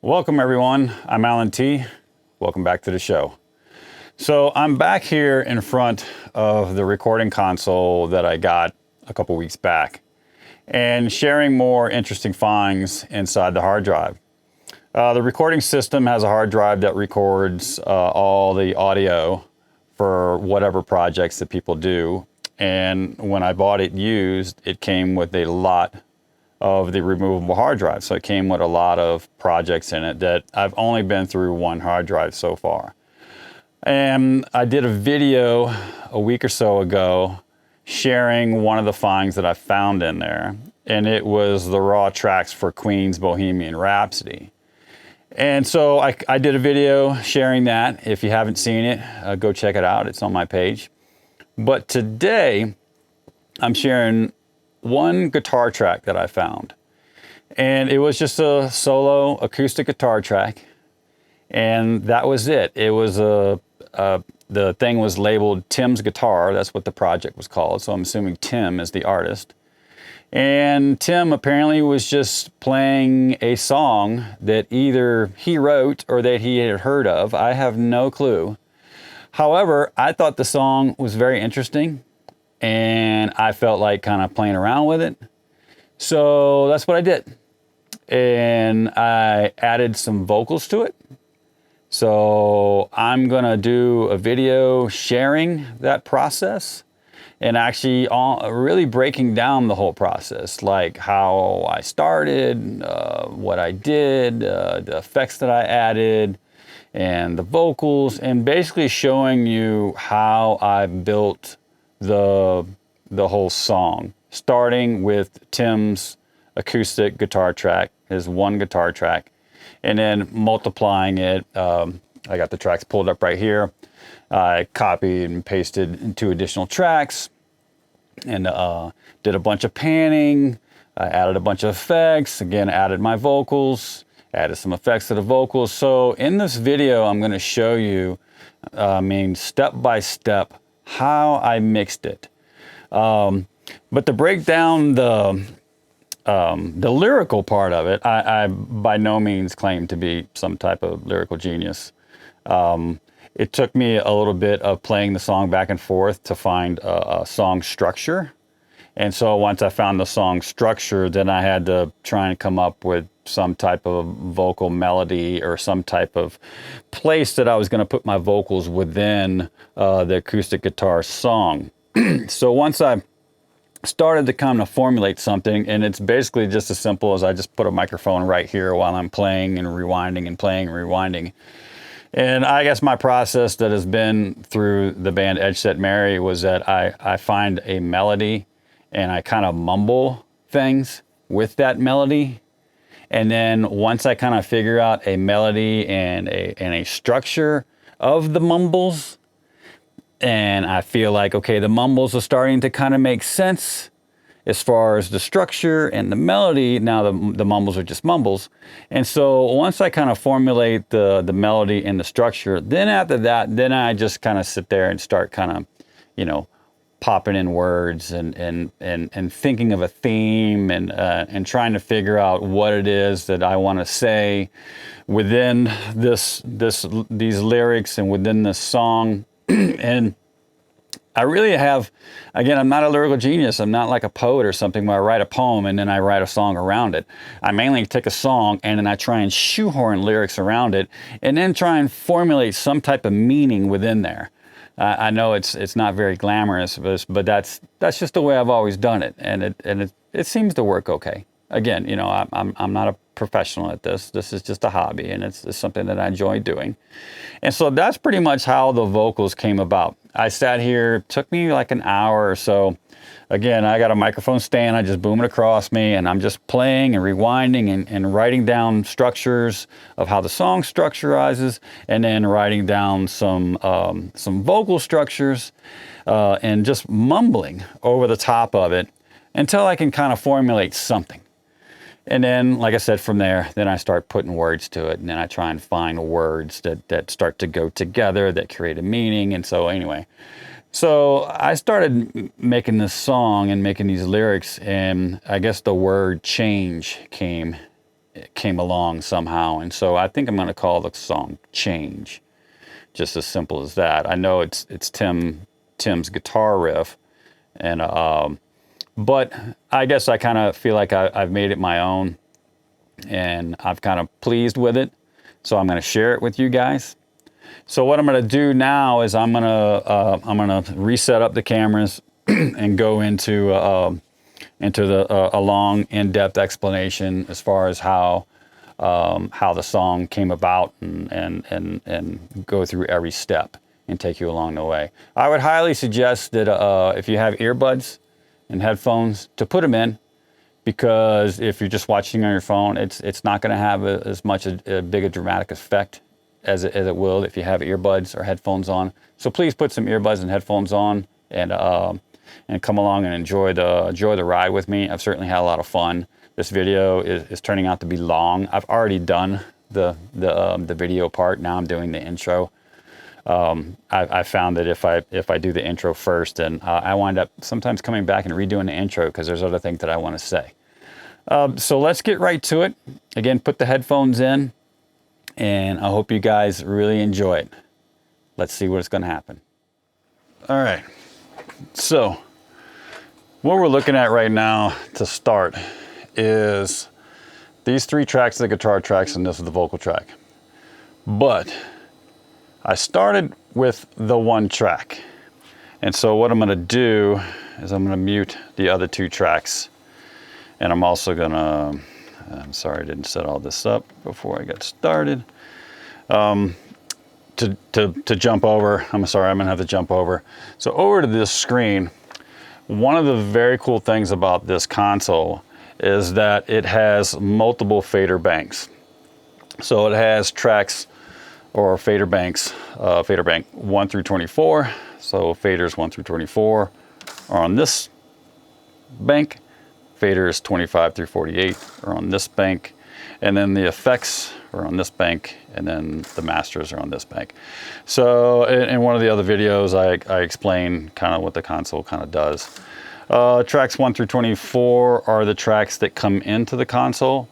Welcome everyone, I'm Alan T. Welcome back to the show. So I'm back here in front of the recording console that I got a couple weeks back and sharing more interesting finds inside the hard drive. The recording system has a hard drive that records all the audio for whatever projects that people do. And when I bought it used, it came with a lot of the removable hard drive. So it came with a lot of projects in it that I've only been through one hard drive so far. And I did a video a week or so ago sharing one of the finds that I found in there. And it was the raw tracks for Queen's Bohemian Rhapsody. And so I did a video sharing that. If you haven't seen it, go check it out. It's on my page. But today I'm sharing one guitar track that I found, and it was just a solo acoustic guitar track, and that was it. It was the thing was labeled Tim's Guitar. That's what the project was called, so I'm assuming Tim is the artist. And Tim apparently was just playing a song that either he wrote or that he had heard of. I have no clue. However, I thought the song was very interesting, and I felt like kind of playing around with it. So that's what I did. And I added some vocals to it. So I'm gonna do a video sharing that process and actually really breaking down the whole process, like how I started, what I did, the effects that I added, and the vocals, and basically showing you how I built the whole song, starting with Tim's acoustic guitar track, his one guitar track, and then multiplying it. I got the tracks pulled up right here. I copied and pasted 2 additional tracks and did a bunch of panning. I added a bunch of effects, again added my vocals, added some effects to the vocals. So in this video I'm going to show you step by step how I mixed it. But to break down the lyrical part of it, I by no means claim to be some type of lyrical genius. It took me a little bit of playing the song back and forth to find a song structure. And so once I found the song structure, then I had to try and come up with some type of vocal melody or some type of place that I was going to put my vocals within the acoustic guitar song. So once I started to kind of formulate something, and it's basically just as simple as I just put a microphone right here while I'm playing and rewinding and playing and rewinding. And I guess my process that has been through the band Edge Set Mary was that I find a melody and I kind of mumble things with that melody. And then once I kind of figure out a melody and a structure of the mumbles, and I feel like, okay, the mumbles are starting to kind of make sense as far as the structure and the melody. Now the mumbles are just mumbles. And so once I kind of formulate the melody and the structure, then after that, then I just kind of sit there and start kind of, you know, popping in words and thinking of a theme and trying to figure out what it is that I want to say within these lyrics and within this song. And I really have, again, I'm not a lyrical genius. I'm not like a poet or something where I write a poem and then I write a song around it. I mainly take a song and then I try and shoehorn lyrics around it and then try and formulate some type of meaning within there. I know it's not very glamorous, but that's just the way I've always done it, and it seems to work okay. Again, you know, I'm not a professional at this. This is just a hobby, and it's something that I enjoy doing. And so that's pretty much how the vocals came about. I sat here, it took me like an hour or so. Again, I got a microphone stand, I just boom it across me, and I'm just playing and rewinding and writing down structures of how the song structurizes, and then writing down some vocal structures, and just mumbling over the top of it until I can kind of formulate something. And then, like I said, from there, then I start putting words to it, and then I try and find words that start to go together, that create a meaning. And so anyway, so I started making this song and making these lyrics, and I guess the word change came came along somehow. And so I think I'm going to call the song Change. Just as simple as that. I know it's Tim's guitar riff, and but I guess I kind of feel like I've made it my own, and I've kind of pleased with it. So I'm going to share it with you guys. So what I'm going to do now is I'm going to reset up the cameras and go into a long, in-depth explanation as far as how the song came about, and go through every step and take you along the way. I would highly suggest that if you have earbuds and headphones, to put them in, because if you're just watching on your phone, it's not going to have as much a big a dramatic effect as it will if you have earbuds or headphones on. So please put some earbuds and headphones on, and come along and enjoy the ride with me. I've certainly had a lot of fun. This video is turning out to be long. I've already done the video part. Now I'm doing the intro. I found that if I do the intro first, then I wind up sometimes coming back and redoing the intro because there's other things that I want to say. So let's get right to it. Again, put the headphones in, and I hope you guys really enjoy it. Let's see what's going to happen. All right. So what we're looking at right now to start is these 3 tracks, the guitar tracks, and this is the vocal track. But I started with the 1 track. And so what I'm going to do is I'm going to mute the other 2 tracks. And I'm also going to, I'm sorry I didn't set all this up before I got started. To jump over, I'm sorry, I'm going to have to jump over. So over to this screen, one of the very cool things about this console is that it has multiple fader banks. So it has tracks or fader banks, fader bank 1 through 24. So faders 1 through 24 are on this bank. Faders 25 through 48 are on this bank. And then the effects are on this bank, and then the masters are on this bank. So in one of the other videos, I explain kind of what the console kind of does. Tracks 1 through 24 are the tracks that come into the console,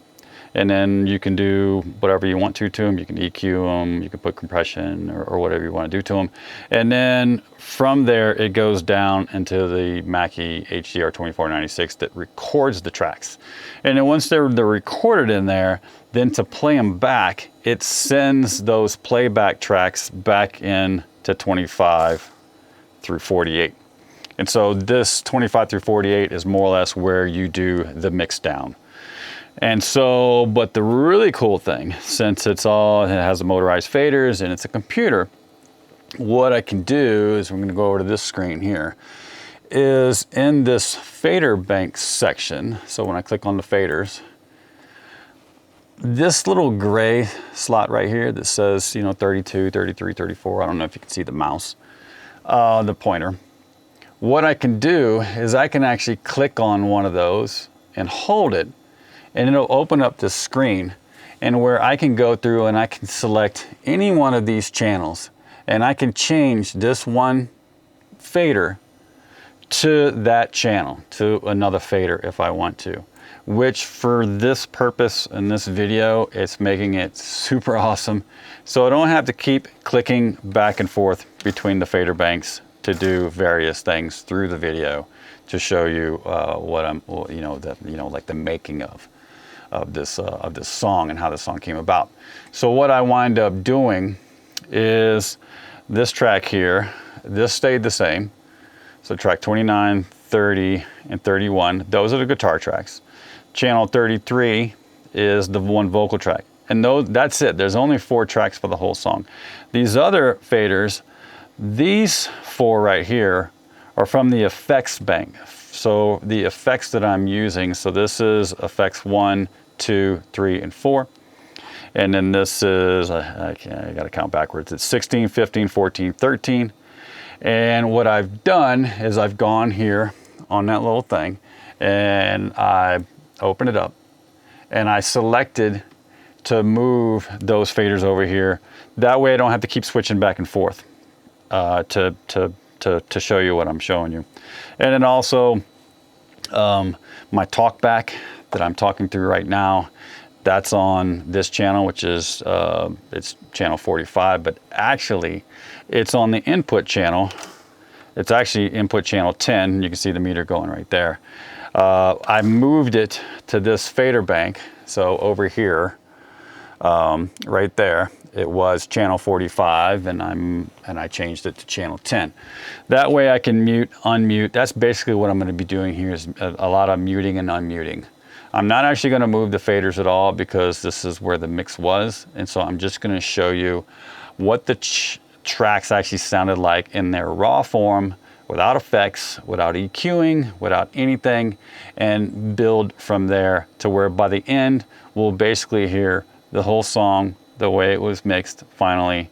and then you can do whatever you want to them. You can EQ them, you can put compression or whatever you want to do to them. And then from there, it goes down into the Mackie HDR 2496 that records the tracks. And then once they're recorded in there, then to play them back, it sends those playback tracks back in to 25 through 48. And so this 25 through 48 is more or less where you do the mix down. And so, but the really cool thing, since it has the motorized faders and it's a computer, what I can do is, we're going to go over to this screen here, is in this fader bank section. So when I click on the faders, this little gray slot right here that says, 32, 33, 34, I don't know if you can see the mouse, the pointer. What I can do is I can actually click on one of those and hold it, and it'll open up this screen, and where I can go through and I can select any one of these channels, and I can change this one fader to that channel, to another fader if I want to, which for this purpose in this video, it's making it super awesome. So I don't have to keep clicking back and forth between the fader banks to do various things through the video to show you what I'm, like the making of this song and how this song came about. So what I wind up doing is this track here, this stayed the same. So track 29, 30, and 31, those are the guitar tracks. Channel 33 is the 1 vocal track. And that's it. There's only 4 tracks for the whole song. These other faders, these 4 right here, are from the effects bank. So the effects that I'm using, so this is effects 1, 2, 3, and 4. And then this is, I got to count backwards. It's 16, 15, 14, 13. And what I've done is I've gone here on that little thing, and I open it up, and I selected to move those faders over here. That way I don't have to keep switching back and forth to show you what I'm showing you. And then also my talkback that I'm talking through right now, that's on this channel, which is, it's channel 45, but actually it's on the input channel. It's actually input channel 10. You can see the meter going right there. I moved it to this fader bank. So over here, right there, it was channel 45, and I changed it to channel 10. That way I can mute, unmute. That's basically what I'm going to be doing here, is a lot of muting and unmuting. I'm not actually going to move the faders at all, because this is where the mix was. And so I'm just going to show you what the tracks actually sounded like in their raw form, without effects, without EQing, without anything, and build from there to where by the end, we'll basically hear the whole song the way it was mixed finally.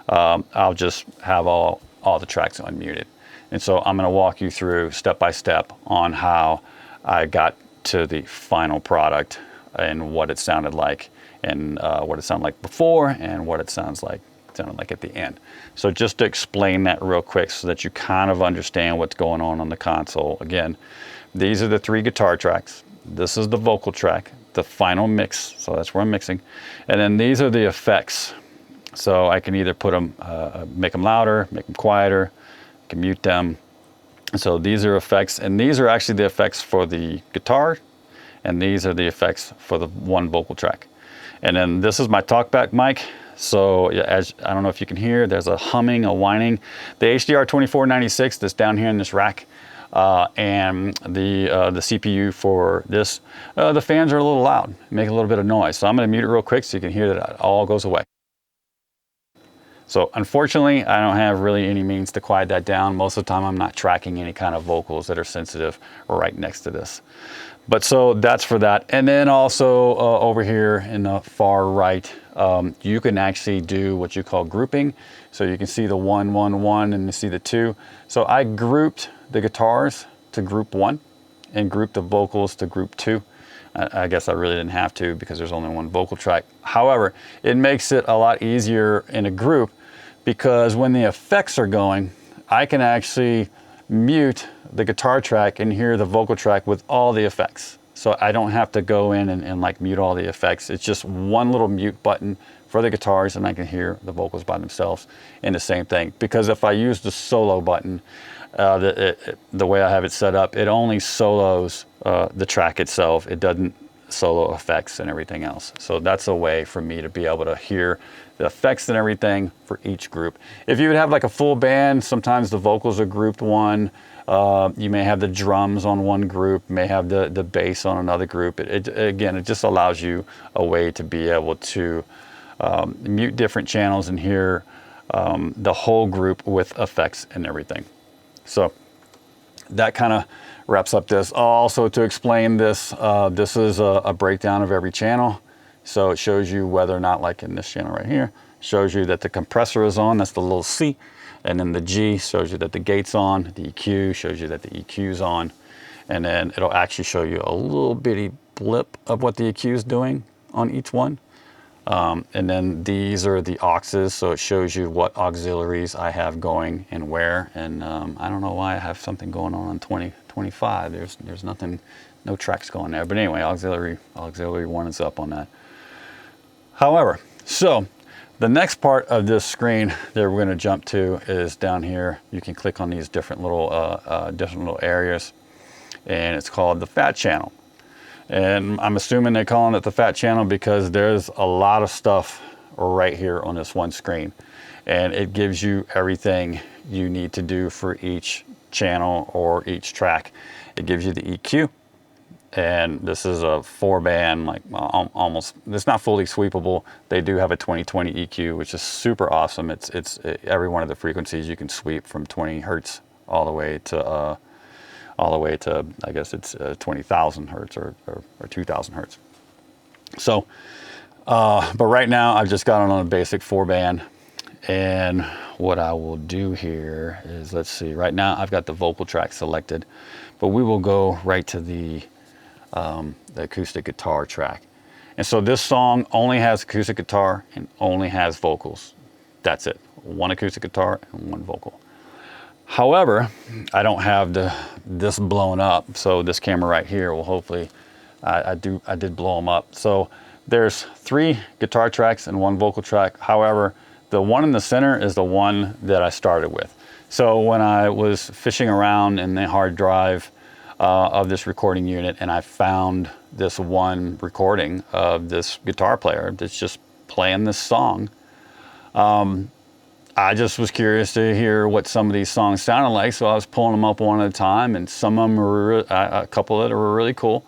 I'll just have all the tracks unmuted. And so I'm gonna walk you through step by step on how I got to the final product and what it sounded like, and what it sounded like before, and what it sounded like at the end. So just to explain that real quick so that you kind of understand what's going on the console. Again, these are the 3 guitar tracks. This is the vocal track, the final mix. So that's where I'm mixing. And then these are the effects. So I can either put them, make them louder, make them quieter, I can mute them. So these are effects, and these are actually the effects for the guitar, and these are the effects for the one vocal track. And then this is my talkback mic. So as I don't know if you can hear, there's a humming, a whining. The HDR 2496 that's down here in this rack, and the CPU for this, the fans are a little loud, make a little bit of noise. So I'm going to mute it real quick so you can hear that it all goes away. So unfortunately, I don't have really any means to quiet that down. Most of the time, I'm not tracking any kind of vocals that are sensitive right next to this. But so that's for that. And then also over here in the far right, you can actually do what you call grouping. So you can see the 1, 1, 1, and you see the 2. So I grouped the guitars to group 1 and grouped the vocals to group 2. I guess I really didn't have to, because there's only one vocal track. However, it makes it a lot easier in a group, because when the effects are going, I can actually mute the guitar track and hear the vocal track with all the effects. So I don't have to go in and like mute all the effects. It's just one little mute button for the guitars, and I can hear the vocals by themselves in the same thing. Because if I use the solo button, the way I have it set up, it only solos the track itself. It doesn't solo effects and everything else. So that's a way for me to be able to hear the effects and everything for each group. If you would have like a full band, sometimes the vocals are grouped 1. You may have the drums on one group, may have the bass on another group. Again, it just allows you a way to be able to mute different channels and hear the whole group with effects and everything. So that kind of wraps up this. Also, to explain this, this is a breakdown of every channel. So it shows you whether or not, like in this channel right here, shows you that the compressor is on, that's the little C. And then the G shows you that the gate's on. The EQ shows you that the EQ's on. And then it'll actually show you a little bitty blip of what the EQ is doing on each one. And then these are the auxes, so it shows you what auxiliaries I have going and where. And I don't know why I have something going on 2025. There's nothing, no tracks going there. But anyway, auxiliary 1 is up on that. However, so the next part of this screen that we're going to jump to is down here. You can click on these different little areas, and it's called the fat channel. And I'm assuming they're calling it the fat channel because there's a lot of stuff right here on this one screen, and it gives you everything you need to do for each channel or each track. It gives you the EQ, and this is a 4-band, like almost, it's not fully sweepable. They do have a 2020 EQ, which is super awesome. It's every one of the frequencies you can sweep from 20 hertz all the way to I guess it's 20,000 hertz or 2,000 hertz. So, but right now I've just got it on a basic 4-band. And what I will do here is, let's see, right now I've got the vocal track selected, but we will go right to the acoustic guitar track. And so this song only has acoustic guitar and only has vocals. That's it. One acoustic guitar and one vocal. However, I don't have this blown up, so this camera right here will hopefully, I did blow them up. So there's 3 guitar tracks and 1 vocal track. However, the one in the center is the one that I started with. So when I was fishing around in the hard drive of this recording unit, and I found this one recording of this guitar player that's just playing this song, I just was curious to hear what some of these songs sounded like, so I was pulling them up one at a time, and some of them were a couple that were really cool,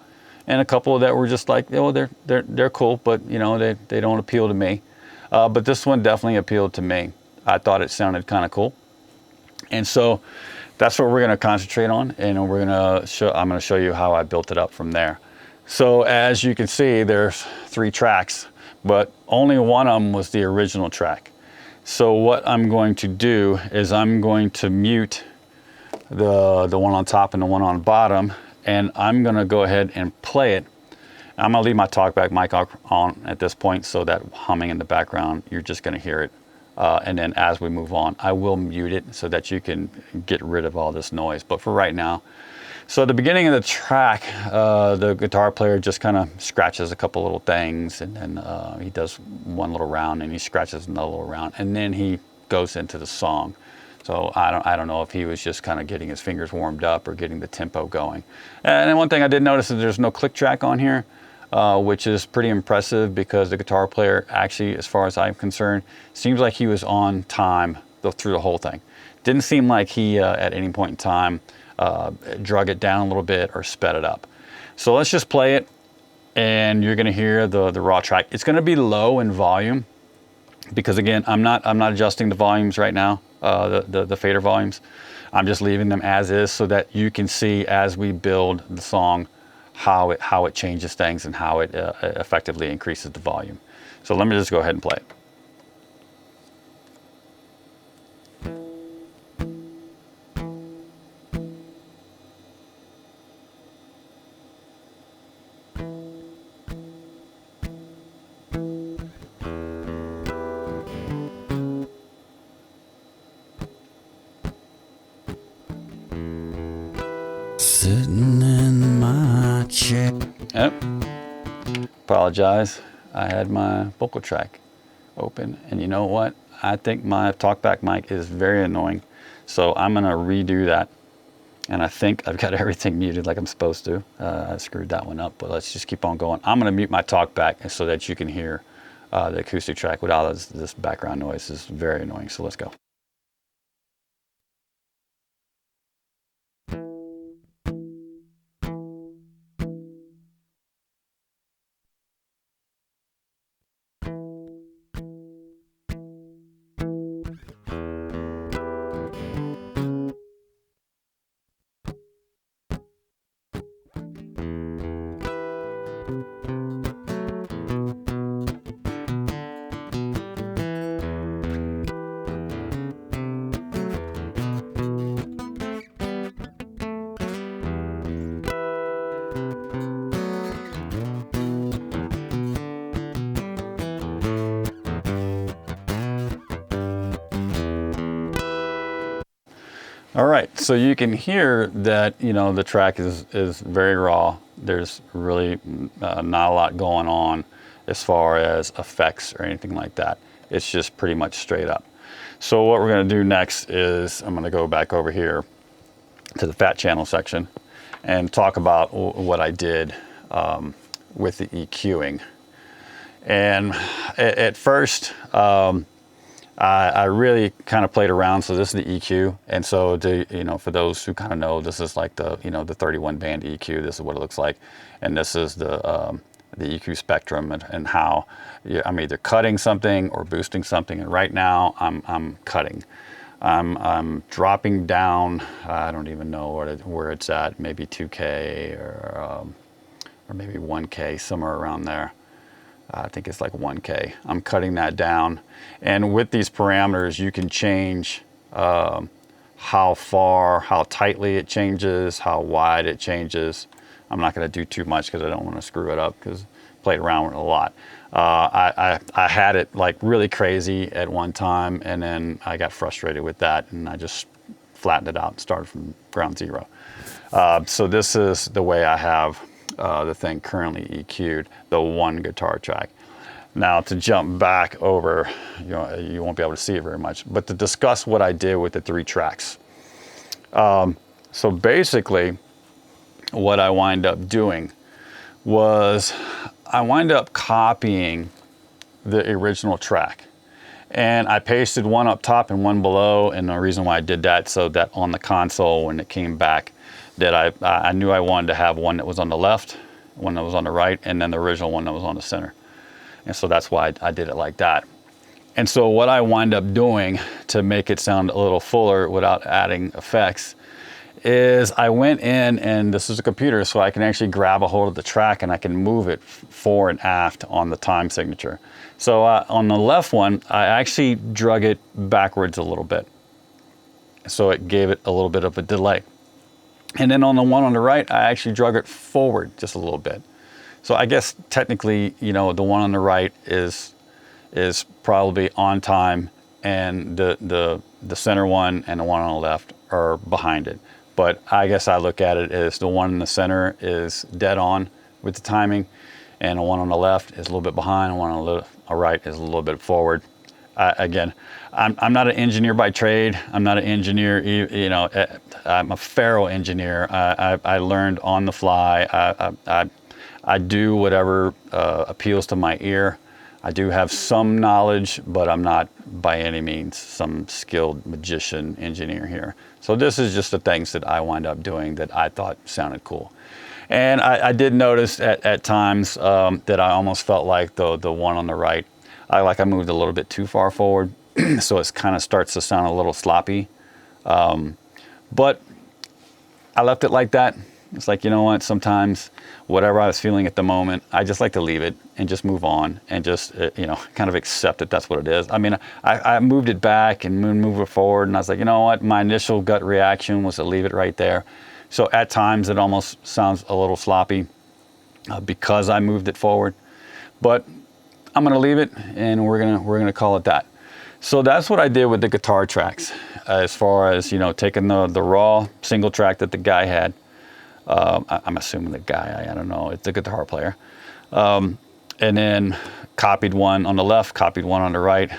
and a couple that were just like, oh, they're cool, but you know, they don't appeal to me. But this one definitely appealed to me. I thought it sounded kind of cool, and so that's what we're going to concentrate on, and I'm going to show you how I built it up from there. So as you can see, there's 3 tracks, but only one of them was the original track. So what I'm going to do is I'm going to mute the one on top and the one on bottom, and I'm going to go ahead and play it. I'm going to leave my talkback mic on at this point, so that humming in the background, you're just going to hear it. And then as we move on, I will mute it so that you can get rid of all this noise. But for right now, so at the beginning of the track, the guitar player just kind of scratches a couple little things, and then he does one little round, and he scratches another little round, and then he goes into the song. So I don't know if he was just kind of getting his fingers warmed up or getting the tempo going. And then one thing I did notice is there's no click track on here, which is pretty impressive, because the guitar player actually, as far as I'm concerned, seems like he was on time through the whole thing. Didn't seem like he at any point in time drug it down a little bit or sped it up. So let's just play it, and you're going to hear the raw track. It's going to be low in volume, because again, I'm not adjusting the volumes right now, the fader volumes. I'm just leaving them as is, so that you can see as we build the song how it changes things and how it effectively increases the volume. So let me just go ahead and play it. Sitting in my chair. Yep. Apologize. I had my vocal track open, and you know what? I think my talkback mic is very annoying. So I'm gonna redo that. And I think I've got everything muted like I'm supposed to. I screwed that one up, but let's just keep on going. I'm gonna mute my talkback so that you can hear the acoustic track without this background noise. Is very annoying, so let's go. All right, so you can hear that, you know, the track is very raw. There's really not a lot going on as far as effects or anything like that. It's just pretty much straight up. So what we're gonna do next is I'm gonna go back over here to the fat channel section and talk about what I did with the EQing. And at first, I really kind of played around. So this is the EQ, and so for those who kind of know, this is like the 31 band EQ. This is what it looks like, and this is the EQ spectrum and how I'm either cutting something or boosting something. And right now I'm cutting. I'm dropping down. I don't even know where it's at. Maybe 2K or maybe 1K, somewhere around there. I think it's like 1K. I'm cutting that down. And with these parameters, you can change how far, how tightly it changes, how wide it changes. I'm not gonna do too much because I don't wanna screw it up, because I played around with it a lot. I had it like really crazy at one time, and then I got frustrated with that, and I just flattened it out and started from ground zero. So this is the way I have the thing currently EQ'd, the one guitar track. Now to jump back over, you won't be able to see it very much, but to discuss what I did with the 3 tracks. So basically what I wind up doing was I wind up copying the original track, and I pasted one up top and one below. And the reason why I did that, so that on the console when it came back, that I knew I wanted to have one that was on the left, one that was on the right, and then the original one that was on the center. And so that's why I did it like that. And so what I wind up doing to make it sound a little fuller without adding effects is I went in, and this is a computer, so I can actually grab a hold of the track and I can move it fore and aft on the time signature. So on the left one, I actually drug it backwards a little bit. So it gave it a little bit of a delay. And then on the one on the right, I actually drug it forward just a little bit. So I guess technically, the one on the right is probably on time, and the center one and the one on the left are behind it. But I guess I look at it as the one in the center is dead on with the timing, and the one on the left is a little bit behind, and the one on the right is a little bit forward. Again, I'm not an engineer by trade. I'm not an engineer, I'm a ferro engineer. I learned on the fly. I do whatever appeals to my ear. I do have some knowledge, but I'm not by any means some skilled magician engineer here. So this is just the things that I wind up doing that I thought sounded cool. And I did notice at times that I almost felt like the one on the right, I moved a little bit too far forward, so it kind of starts to sound a little sloppy. But I left it like that. It's like, you know what, sometimes whatever I was feeling at the moment, I just like to leave it and just move on and just, kind of accept that that's what it is. I mean, I moved it back and moved it forward, and I was like, you know what, my initial gut reaction was to leave it right there. So at times it almost sounds a little sloppy because I moved it forward, but I'm gonna leave it, and we're gonna call it that. So that's what I did with the guitar tracks, as far as, taking the raw single track that the guy had. I'm assuming the guy, I don't know, it's a guitar player. And then copied one on the left, copied one on the right,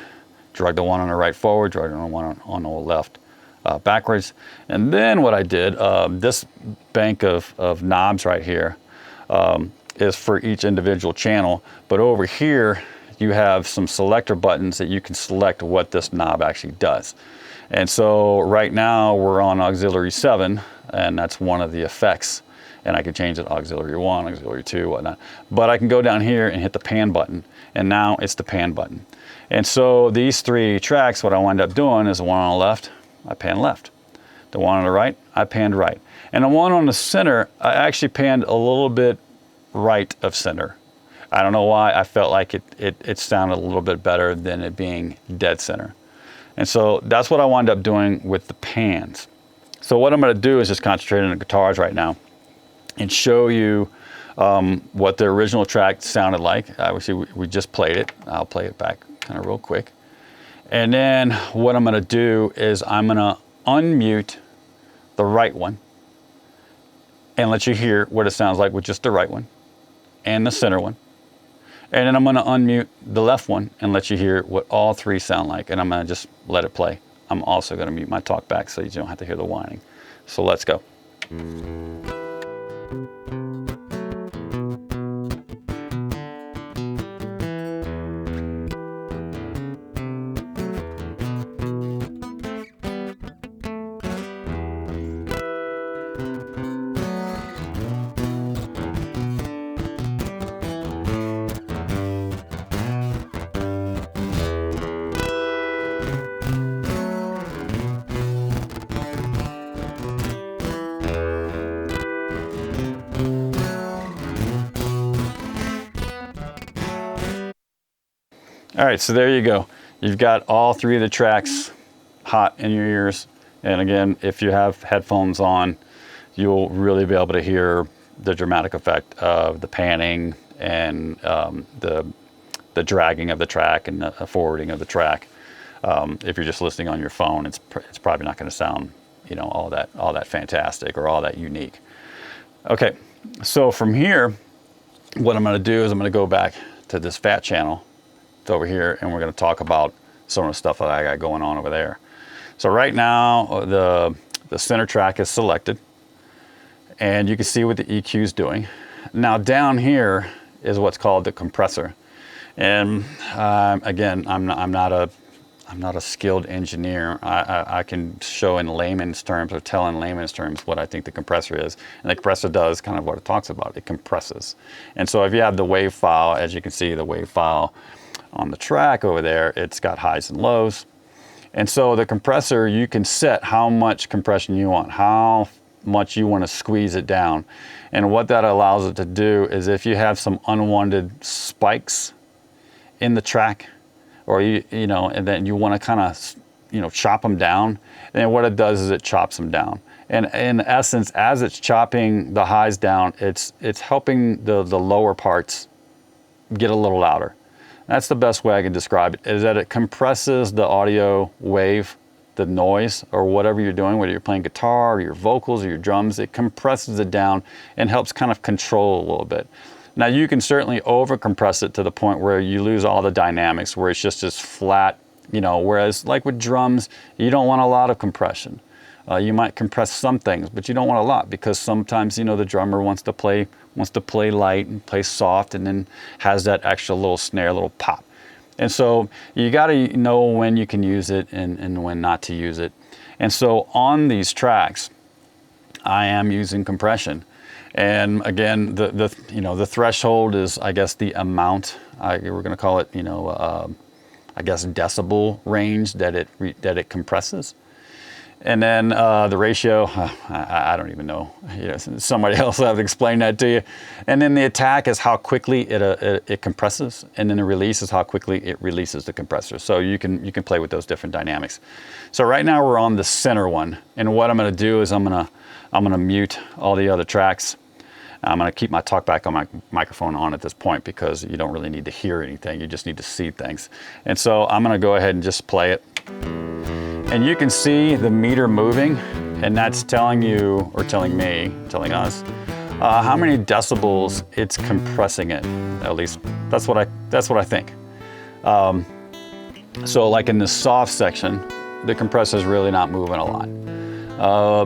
drug the one on the right forward, drug the one on the left backwards. And then what I did, this bank of knobs right here is for each individual channel. But over here, you have some selector buttons that you can select what this knob actually does. And so right now we're on auxiliary 7, and that's one of the effects. And I can change it auxiliary 1, auxiliary 2, whatnot. But I can go down here and hit the pan button, and now it's the pan button. And so these 3 tracks, what I wind up doing is the one on the left, I pan left. The one on the right, I panned right. And the one on the center, I actually panned a little bit right of center. I don't know why, I felt like it sounded a little bit better than it being dead center. And so that's what I wind up doing with the pans. So what I'm gonna do is just concentrate on the guitars right now and show you what the original track sounded like. Obviously we just played it. I'll play it back kind of real quick. And then what I'm gonna do is I'm gonna unmute the right one and let you hear what it sounds like with just the right one and the center one. And then I'm gonna unmute the left one and let you hear what all 3 sound like, and I'm gonna just let it play. I'm also gonna mute my talk back so you don't have to hear the whining. So let's go. All right, so there you go. You've got all 3 of the tracks hot in your ears. And again, if you have headphones on, you'll really be able to hear the dramatic effect of the panning and the dragging of the track and the forwarding of the track. If you're just listening on your phone, it's probably not gonna sound, all that fantastic or all that unique. Okay, so from here, what I'm gonna do is I'm gonna go back to this fat channel, over here, and we're going to talk about some of the stuff that I got going on over there. So right now, the center track is selected, and you can see what the EQ is doing. Now down here is what's called the compressor. And again, I'm not a skilled engineer. I can show in layman's terms, or tell in layman's terms, what I think the compressor is. And the compressor does kind of what it talks about. It compresses. And so if you have the wave file, as you can see, the wave file on the track over there, it's got highs and lows. And so the compressor, you can set how much compression you want, how much you want to squeeze it down. And what that allows it to do is, if you have some unwanted spikes in the track, or you know, and then you want to kind of, you know, chop them down, then what it does is it chops them down. And in essence, as it's chopping the highs down, it's helping the lower parts get a little louder. That's the best way I can describe it, is that it compresses the audio wave, the noise, or whatever you're doing, whether you're playing guitar or your vocals or your drums, it compresses it down and helps kind of control a little bit. Now you can certainly over compress it to the point where you lose all the dynamics, where it's just this flat, you know, whereas like with drums, you don't want a lot of compression. You might compress some things, but you don't want a lot, because sometimes, you know, the drummer wants to play light and play soft, and then has that extra little snare, little pop. And so you got to know when you can use it and when not to use it. And so on these tracks, I am using compression. And again, the threshold is, I guess, the amount, we're going to call it, you know, I guess decibel range that it compresses. And then the ratio, I don't even know. You know, somebody else will have to explain that to you. And then the attack is how quickly it compresses, and then the release is how quickly it releases the compressor. So you can play with those different dynamics. So right now we're on the center one, and what I'm going to do is I'm going to mute all the other tracks. I'm going to keep my talkback on my microphone on at this point, because you don't really need to hear anything. You just need to see things. And so I'm going to go ahead and just play it. And you can see the meter moving, and that's telling you, or telling me, telling us, how many decibels it's compressing it. At least that's what I think. So like in the soft section, the compressor is really not moving a lot.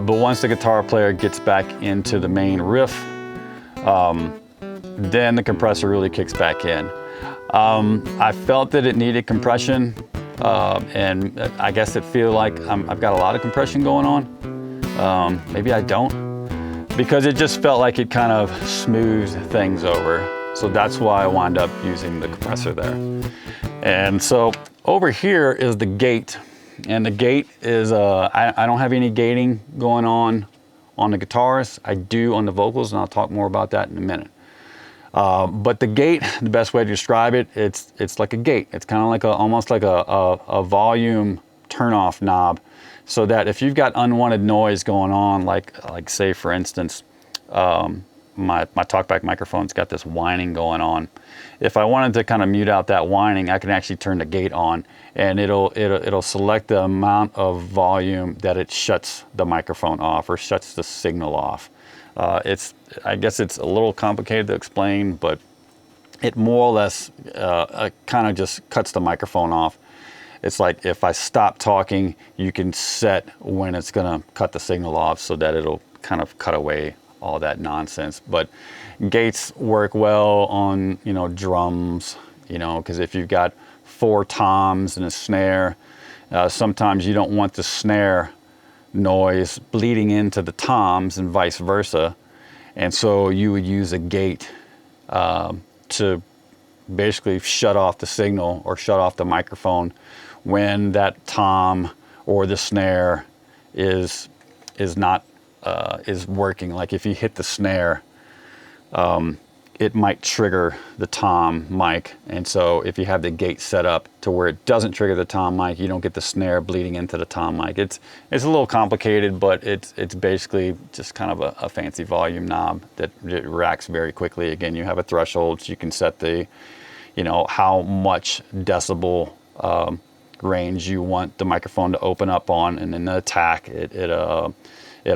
But once the guitar player gets back into the main riff, then the compressor really kicks back in. I felt that it needed compression. And I guess it feels like I've got a lot of compression going on. Maybe I don't, because it just felt like it kind of smoothed things over. So that's why I wound up using the compressor there. And so over here is the gate, and the gate is, I don't have any gating going on the guitars. I do on the vocals, and I'll talk more about that in a minute. But the gate, the best way to describe it, it's like a gate. It's kind of like almost like a volume turn-off knob, so that if you've got unwanted noise going on, like say for instance, my talkback microphone's got this whining going on. If I wanted to kind of mute out that whining, I can actually turn the gate on, and it'll select the amount of volume that it shuts the microphone off, or shuts the signal off. I guess it's a little complicated to explain, but it more or less kind of just cuts the microphone off. It's like if I stop talking, you can set when it's going to cut the signal off, so that it'll kind of cut away all that nonsense. But gates work well on, you know, drums, you know, because if you've got 4 toms and a snare, sometimes you don't want the snare noise bleeding into the toms and vice versa. And so you would use a gate to basically shut off the signal, or shut off the microphone, when that tom or the snare is working. Like if you hit the snare, it might trigger the tom mic. And so if you have the gate set up to where it doesn't trigger the tom mic, you don't get the snare bleeding into the tom mic. It's a little complicated, but it's basically just kind of a fancy volume knob that it racks very quickly. Again, you have a threshold, so you can set the, you know, how much decibel range you want the microphone to open up on, and then the attack, it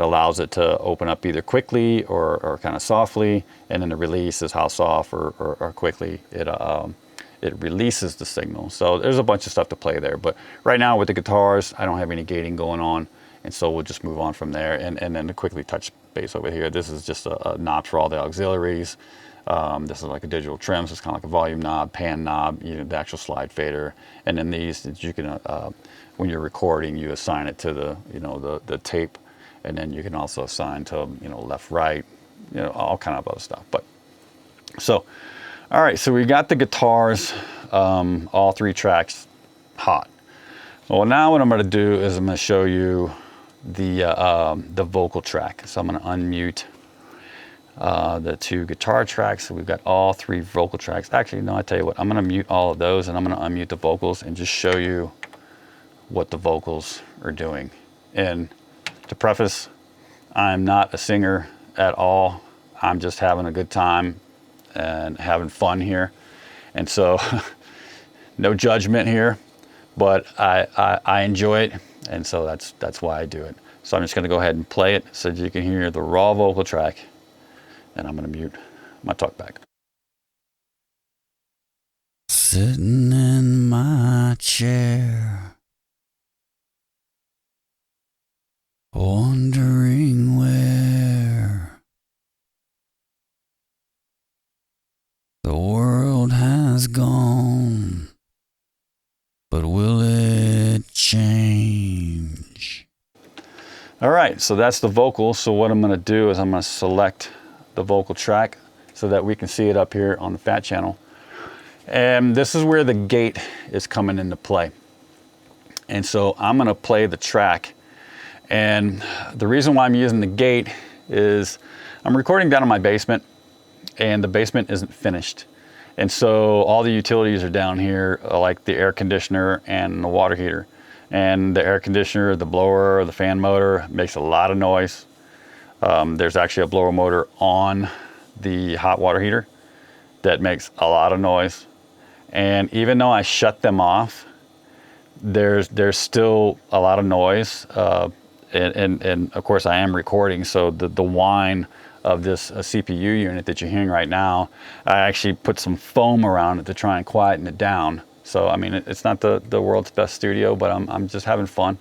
allows it to open up either quickly or kind of softly, and then the release is how soft or quickly it it releases the signal. So there's a bunch of stuff to play there. But right now with the guitars, I don't have any gating going on. And so we'll just move on from there. And then to quickly touch base over here, this is just a knob for all the auxiliaries. This is like a digital trim, so it's kind of like a volume knob, pan knob, you know, the actual slide fader. And then these, you can, when you're recording, you assign it to the, you know, the tape. And then you can also assign to, you know, left, right, you know, all kind of other stuff. But so, all right, so we got the guitars, all 3 tracks hot. Well, now what I'm going to do is I'm going to show you the vocal track. So I'm going to unmute the 2 guitar tracks. So we've got all 3 vocal tracks. Actually, no, I tell you what, I'm going to mute all of those and I'm going to unmute the vocals and just show you what the vocals are doing. And to preface, I'm not a singer at all. I'm just having a good time and having fun here. And so no judgment here, but I enjoy it. And so that's why I do it. So I'm just going to go ahead and play it so that you can hear the raw vocal track. And I'm going to mute my talkback. Sitting in my chair, wondering where the world has gone, but will it change? All right, so that's the vocal. So what I'm going to do is I'm going to select the vocal track so that we can see it up here on the Fat Channel. And this is where the gate is coming into play. And so I'm going to play the track. And the reason why I'm using the gate is I'm recording down in my basement and the basement isn't finished. And so all the utilities are down here, like the air conditioner and the water heater. And the air conditioner, the blower, the fan motor makes a lot of noise. There's actually a blower motor on the hot water heater that makes a lot of noise. And even though I shut them off, there's still a lot of noise. And of course I am recording, so the whine of this CPU unit that you're hearing right now, I actually put some foam around it to try and quieten it down. So I mean, it's not the world's best studio, but I'm just having fun.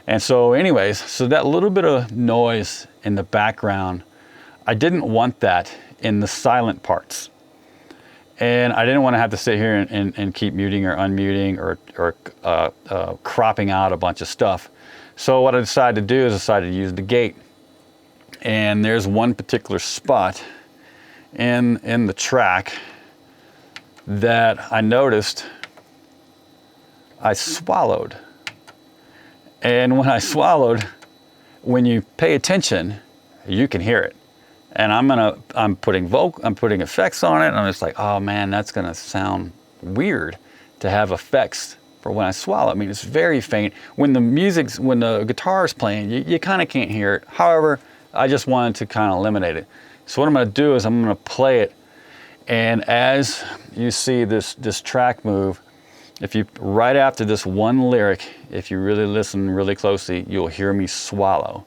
And so anyways, so that little bit of noise in the background, I didn't want that in the silent parts. And I didn't want to have to sit here and keep muting or unmuting or cropping out a bunch of stuff. So what I decided to do is to use the gate. And there's one particular spot in the track that I noticed I swallowed. And when I swallowed, when you pay attention, you can hear it. And I'm putting effects on it, and I'm just like, oh man, that's gonna sound weird to have effects for when I swallow. I mean, it's very faint. When the guitar's playing, you kind of can't hear it. However, I just wanted to kind of eliminate it. So what I'm gonna do is I'm gonna play it, and as you see this track move, right after this one lyric, if you really listen really closely, you'll hear me swallow.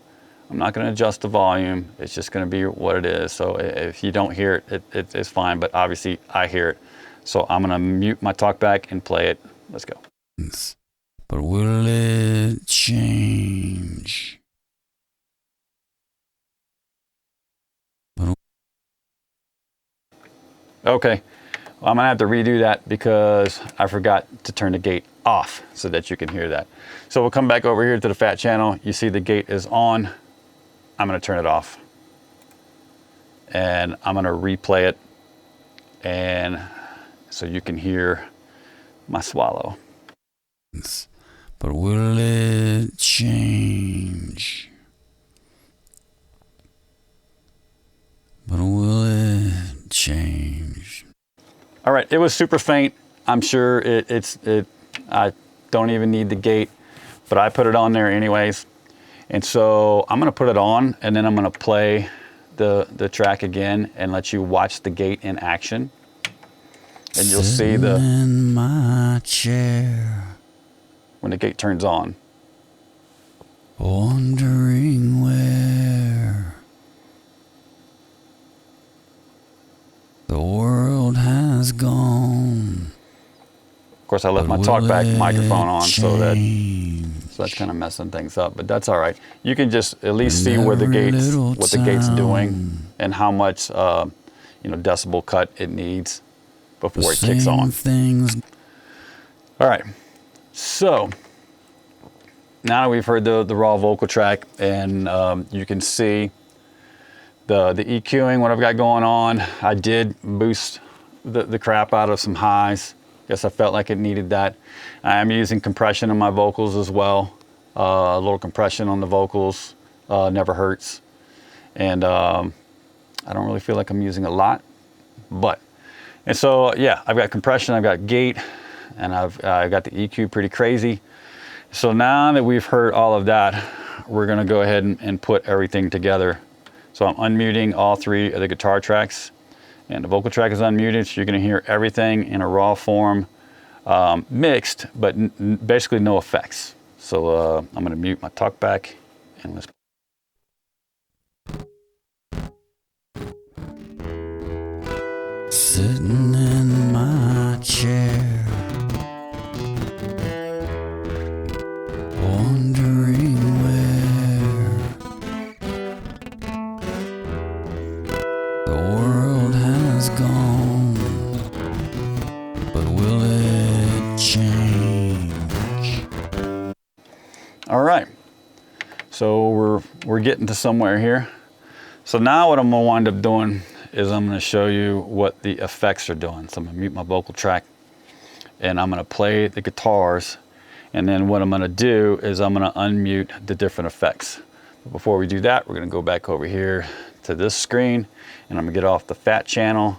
I'm not going to adjust the volume. It's just going to be what it is. So if you don't hear it, it's fine. But obviously I hear it. So I'm going to mute my talkback and play it. Let's go. But will it change? Okay. Well, I'm going to have to redo that because I forgot to turn the gate off so that you can hear that. So we'll come back over here to the Fat Channel. You see the gate is on. I'm going to turn it off. And I'm going to replay it. And so you can hear my swallow. But will it change? But will it change? All right, it was super faint. I'm sure I don't even need the gate, but I put it on there anyways. And so I'm gonna put it on, and then I'm gonna play the track again and let you watch the gate in action. And you'll see in my chair when the gate turns on. Wondering where the world has gone, course, I left my talkback microphone on, so that's kind of messing things up, but that's all right. You can just at least see where the gate's, what the gate's doing and how much, decibel cut it needs before it kicks on. All right, so now that we've heard the raw vocal track and you can see the EQing, what I've got going on. I did boost the crap out of some highs. Guess I felt like it needed that. I am using compression on my vocals as well. A little compression on the vocals never hurts. And I don't really feel like I'm using a lot, and so yeah, I've got compression, I've got gate, and I've got the EQ pretty crazy. So now that we've heard all of that, we're gonna go ahead and put everything together. So I'm unmuting all three of the guitar tracks, and the vocal track is unmuted, so you're gonna hear everything in a raw form, mixed, but basically no effects. So I'm gonna mute my talkback, and let's. Sitting in my chair, wondering where the world has gone, but will it change? All right, so we're getting to somewhere here. So now what I'm gonna wind up doing is I'm gonna show you what the effects are doing. So I'm gonna mute my vocal track and I'm gonna play the guitars, and then what I'm gonna do is I'm gonna unmute the different effects. But before we do that, we're gonna go back over here to this screen, and I'm gonna get off the fat channel,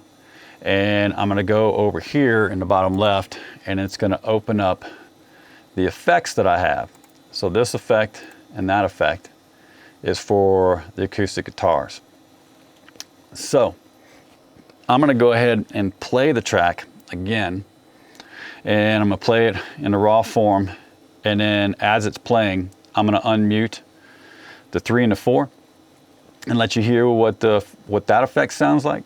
and I'm gonna go over here in the bottom left, and it's gonna open up the effects that I have. So this effect and that effect is for the acoustic guitars. So I'm gonna go ahead and play the track again, and I'm gonna play it in the raw form, and then as it's playing, I'm gonna unmute the 3 and the 4 and let you hear what that effect sounds like.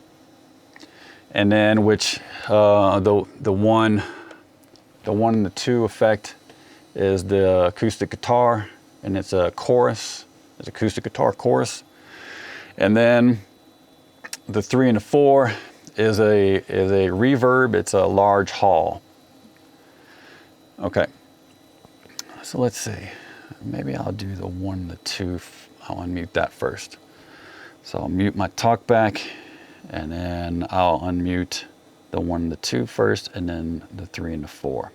And then which the 1 and the 2 effect is the acoustic guitar, and it's a chorus, it's acoustic guitar chorus. And then the 3 and the 4 is a reverb. It's a large hall. Okay, so let's see. Maybe I'll do the 1 and the 2. I'll unmute that first. So I'll mute my talkback, and then I'll unmute the 1 and the 2 first, and then the 3 and the 4.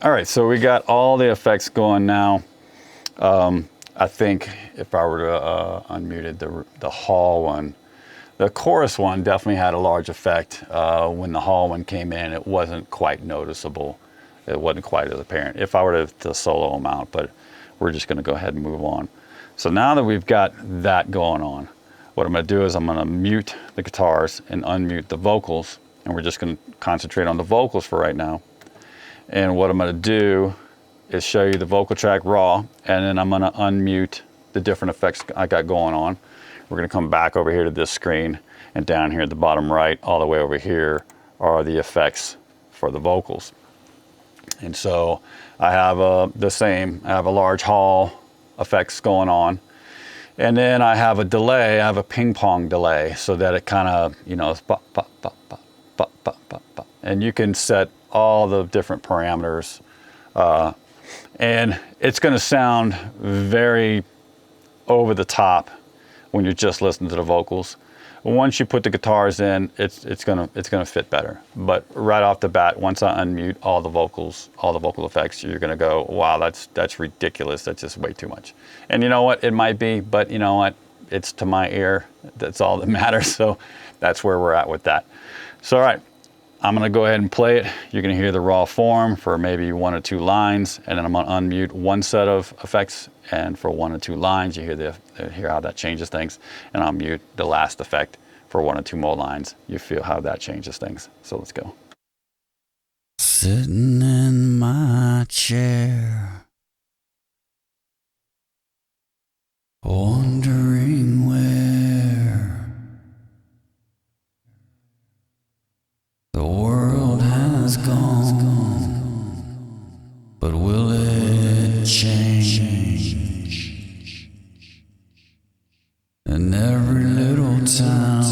All right, so we got all the effects going now. I think if I were to unmuted the hall one, the chorus one definitely had a large effect. When the hall one came in, it wasn't quite noticeable. It wasn't quite as apparent if I were to solo them out, but we're just gonna go ahead and move on. So now that we've got that going on, what I'm gonna do is I'm gonna mute the guitars and unmute the vocals, and we're just gonna concentrate on the vocals for right now. And what I'm gonna do is show you the vocal track raw, and then I'm gonna unmute the different effects I got going on. We're gonna come back over here to this screen, and down here at the bottom right, all the way over here, are the effects for the vocals. And so I have the same, I have a large hall effects going on. And then I have a delay, I have a ping pong delay, so that it kind of, it's pop, pop, pop, pop, pop, pop, pop, pop. And you can set all the different parameters. And it's gonna sound very over the top when you're just listening to the vocals. Once you put the guitars in, it's gonna fit better. But right off the bat, once I unmute all the vocals, all the vocal effects, you're gonna go, wow, that's ridiculous. That's just way too much. And you know what? It might be, but you know what? It's to my ear. That's all that matters. So that's where we're at with that. So, all right, I'm gonna go ahead and play it. You're gonna hear the raw form for maybe 1 or 2 lines, and then I'm gonna unmute one set of effects, and for 1 or 2 lines, you hear how that changes things, and I'll mute the last effect for 1 or 2 more lines. You feel how that changes things. So let's go. Sitting in my chair, wondering where the world has gone, but will it change? In every little town.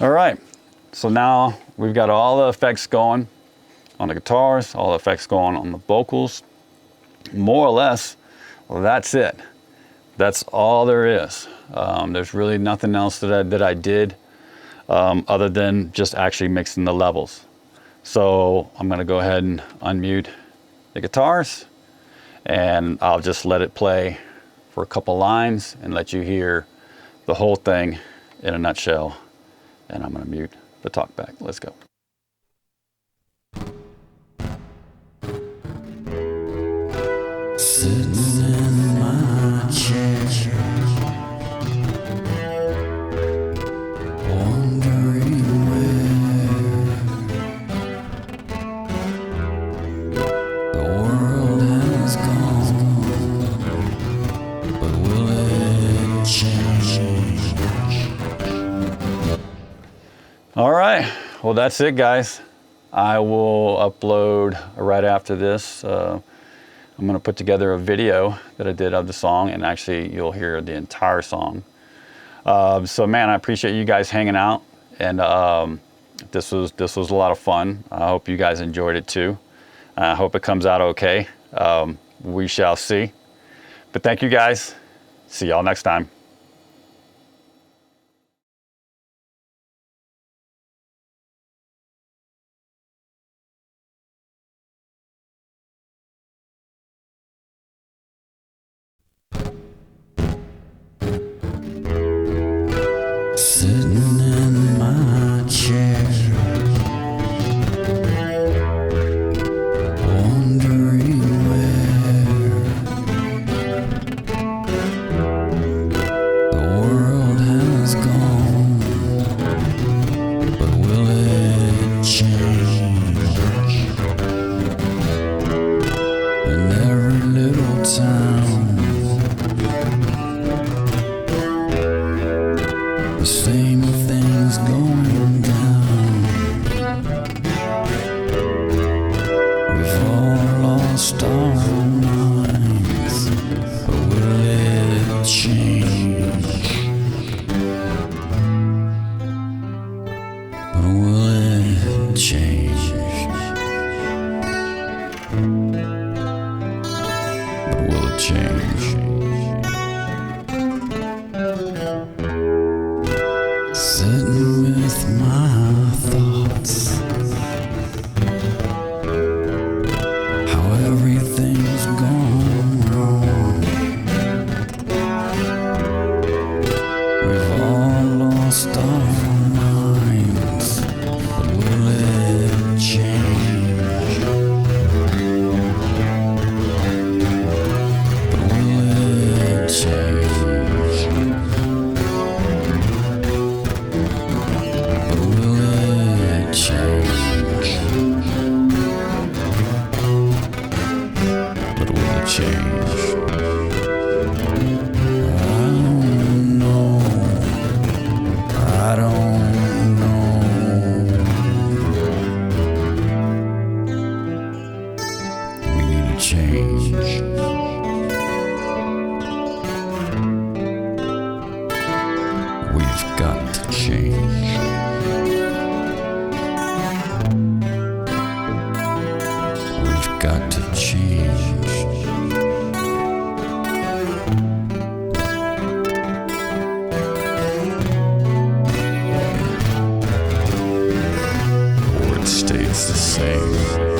All right, so now we've got all the effects going on the guitars, all the effects going on the vocals. More or less, well, that's it. That's all there is. There's really nothing else that I did other than just actually mixing the levels. So I'm gonna go ahead and unmute the guitars, and I'll just let it play for a couple lines and let you hear the whole thing in a nutshell. And I'm gonna mute the talkback. Let's go. Sitting in my chair, wondering where the world has gone, but will it change? All right, well, that's it, guys. I will upload right after this. I'm gonna put together a video that I did of the song, and actually you'll hear the entire song. So man, I appreciate you guys hanging out, and this was a lot of fun. I hope you guys enjoyed it too. I hope it comes out okay. We shall see. But thank you guys. See y'all next time. Sitting in my chair, wondering where the world has gone, but will it change? In every little town, the same thing's going down. We've all lost our minds, but will it change? But will it change? But will it change? Sitting with my thoughts, how everything's gone wrong. We've all lost our minds, but will it change? But will it change? Change. I don't know. We need a change. We've got to change. We've got to change. Stays the same.